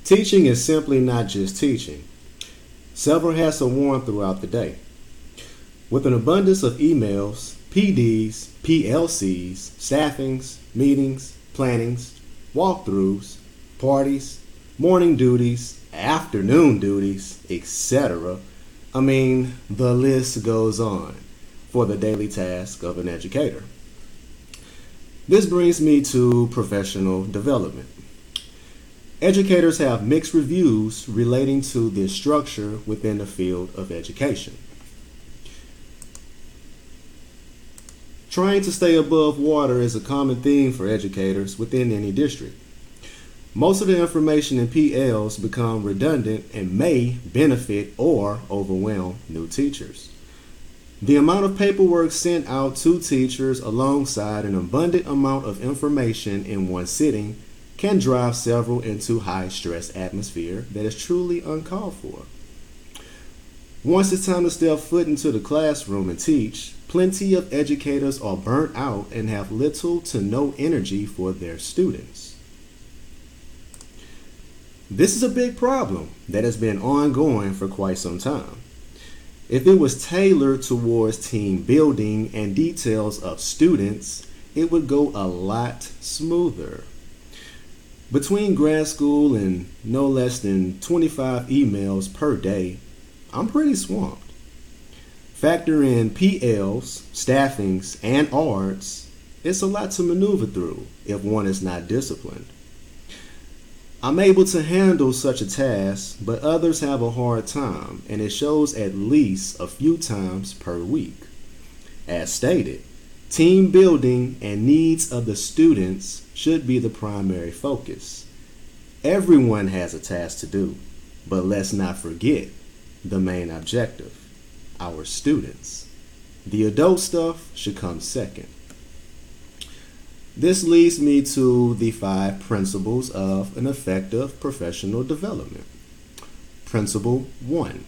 Teaching is simply not just teaching. Several hats are worn throughout the day. With an abundance of emails, PDs, PLCs, staffings, meetings, plannings, walkthroughs, parties, morning duties, afternoon duties, etc. The list goes on for the daily task of an educator. This brings me to professional development. Educators have mixed reviews relating to this structure within the field of education. Trying to stay above water is a common theme for educators within any district. Most of the information in PLs become redundant and may benefit or overwhelm new teachers. The amount of paperwork sent out to teachers alongside an abundant amount of information in one sitting can drive several into high-stress atmosphere that is truly uncalled for. Once it's time to step foot into the classroom and teach, plenty of educators are burnt out and have little to no energy for their students. This is a big problem that has been ongoing for quite some time. If it was tailored towards team building and details of students, it would go a lot smoother. Between grad school and no less than 25 emails per day, I'm pretty swamped. Factor in PLs, staffings, and ARDs, it's a lot to maneuver through if one is not disciplined. I'm able to handle such a task, but others have a hard time, and it shows at least a few times per week. As stated, team building and needs of the students should be the primary focus. Everyone has a task to do, but let's not forget the main objective, our students. The adult stuff should come second. This leads me to the 5 principles of an effective professional development. Principle 1.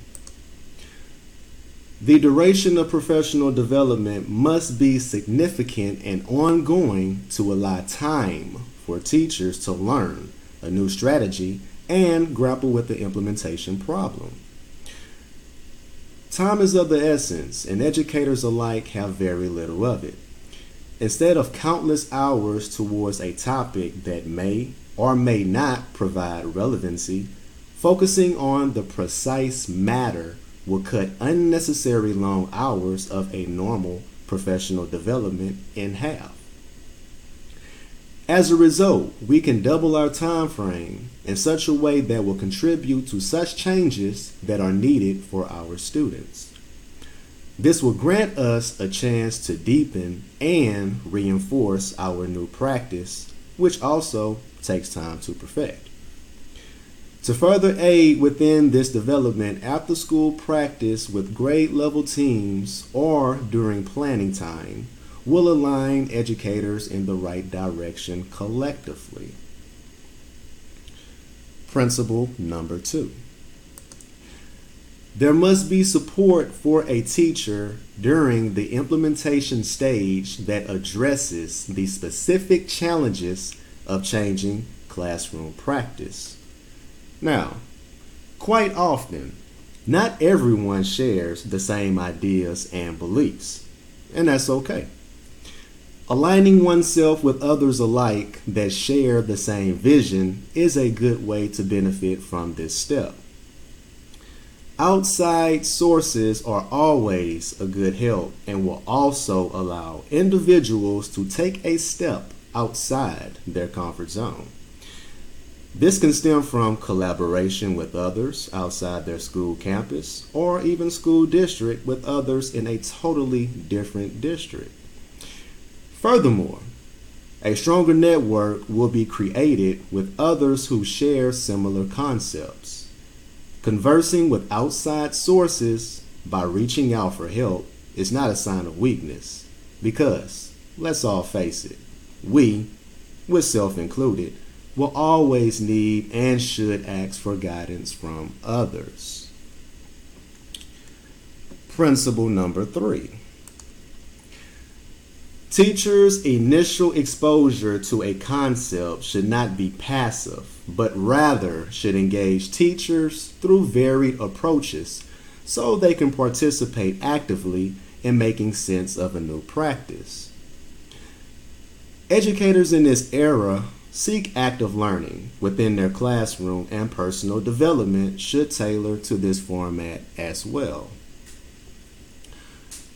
The duration of professional development must be significant and ongoing to allow time for teachers to learn a new strategy and grapple with the implementation problem. Time is of the essence, and educators alike have very little of it. Instead of countless hours towards a topic that may or may not provide relevancy, focusing on the precise matter will cut unnecessary long hours of a normal professional development in half. As a result, we can double our time frame in such a way that will contribute to such changes that are needed for our students. This will grant us a chance to deepen and reinforce our new practice, which also takes time to perfect. To further aid within this development, after-school practice with grade level teams or during planning time will align educators in the right direction collectively. Principle number 2. There must be support for a teacher during the implementation stage that addresses the specific challenges of changing classroom practice. Now, quite often, not everyone shares the same ideas and beliefs, and that's okay. Aligning oneself with others alike that share the same vision is a good way to benefit from this step. Outside sources are always a good help and will also allow individuals to take a step outside their comfort zone. This can stem from collaboration with others outside their school campus or even school district with others in a totally different district. Furthermore, a stronger network will be created with others who share similar concepts. Conversing with outside sources by reaching out for help is not a sign of weakness because, let's all face it, we, with self included, will always need and should ask for guidance from others. Principle number 3. Teachers' initial exposure to a concept should not be passive, but rather should engage teachers through varied approaches so they can participate actively in making sense of a new practice. Educators in this era seek active learning within their classroom, and personal development should tailor to this format as well.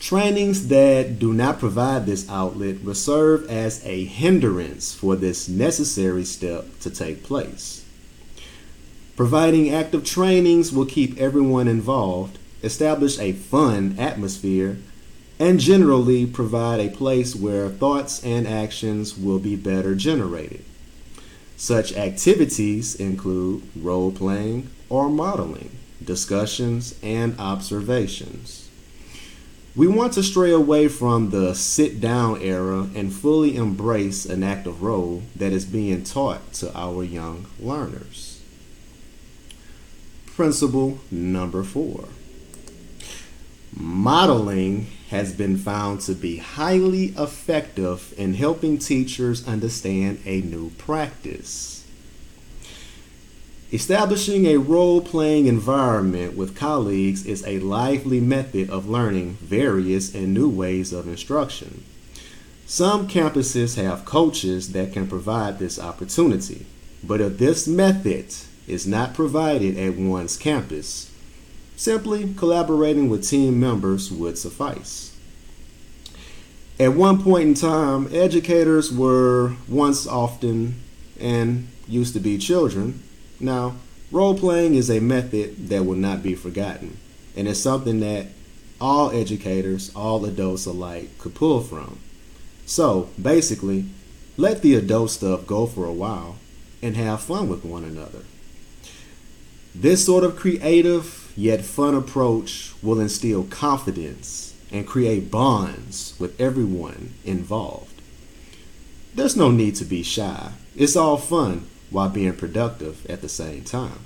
Trainings that do not provide this outlet will serve as a hindrance for this necessary step to take place. Providing active trainings will keep everyone involved, establish a fun atmosphere, and generally provide a place where thoughts and actions will be better generated. Such activities include role playing or modeling, discussions, and observations. We want to stray away from the sit down era and fully embrace an active role that is being taught to our young learners. Principle number 4. Modeling has been found to be highly effective in helping teachers understand a new practice. Establishing a role-playing environment with colleagues is a lively method of learning various and new ways of instruction. Some campuses have coaches that can provide this opportunity, but if this method is not provided at one's campus, simply collaborating with team members would suffice. At one point in time, educators were once often and used to be children. Now, role-playing is a method that will not be forgotten, and it's something that all educators, all adults alike, could pull from. So, basically, let the adult stuff go for a while and have fun with one another. This sort of creative yet fun approach will instill confidence and create bonds with everyone involved. There's no need to be shy. It's all fun while being productive at the same time.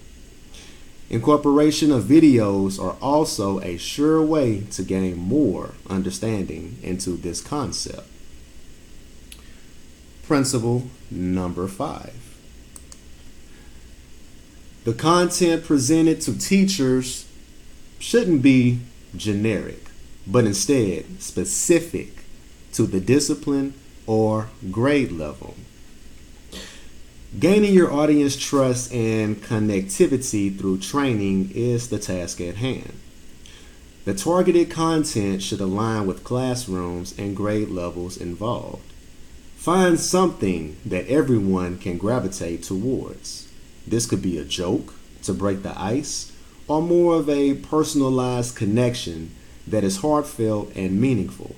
Incorporation of videos are also a sure way to gain more understanding into this concept. Principle number 5. The content presented to teachers shouldn't be generic, but instead specific to the discipline or grade level. Gaining your audience trust and connectivity through training is the task at hand. The targeted content should align with classrooms and grade levels involved. Find something that everyone can gravitate towards. This could be a joke to break the ice, or more of a personalized connection that is heartfelt and meaningful.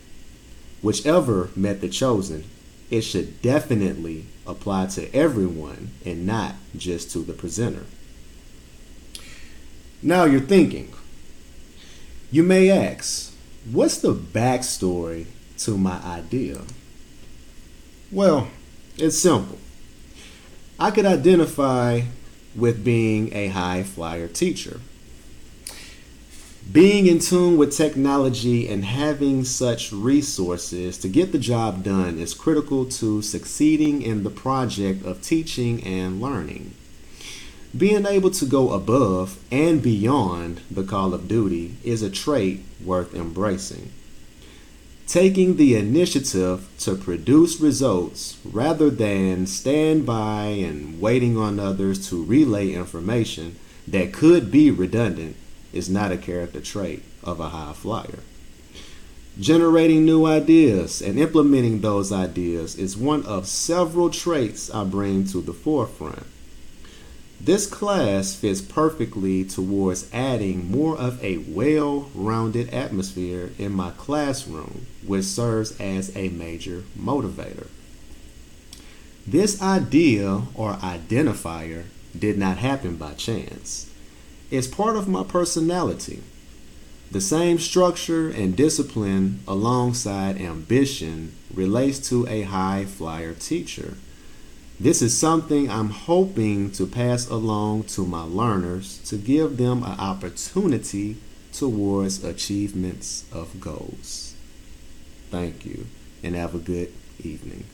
Whichever method chosen, it should definitely apply to everyone and not just to the presenter. Now you're thinking, you may ask, what's the backstory to my idea? Well, it's simple. I could identify with being a high flyer teacher. Being in tune with technology and having such resources to get the job done is critical to succeeding in the project of teaching and learning. Being able to go above and beyond the call of duty is a trait worth embracing. Taking the initiative to produce results rather than stand by and waiting on others to relay information that could be redundant is not a character trait of a high flyer. Generating new ideas and implementing those ideas is one of several traits I bring to the forefront. This class fits perfectly towards adding more of a well-rounded atmosphere in my classroom, which serves as a major motivator. This idea or identifier did not happen by chance. It's part of my personality. The same structure and discipline alongside ambition relates to a high flyer teacher. This is something I'm hoping to pass along to my learners to give them an opportunity towards achievements of goals. Thank you, and have a good evening.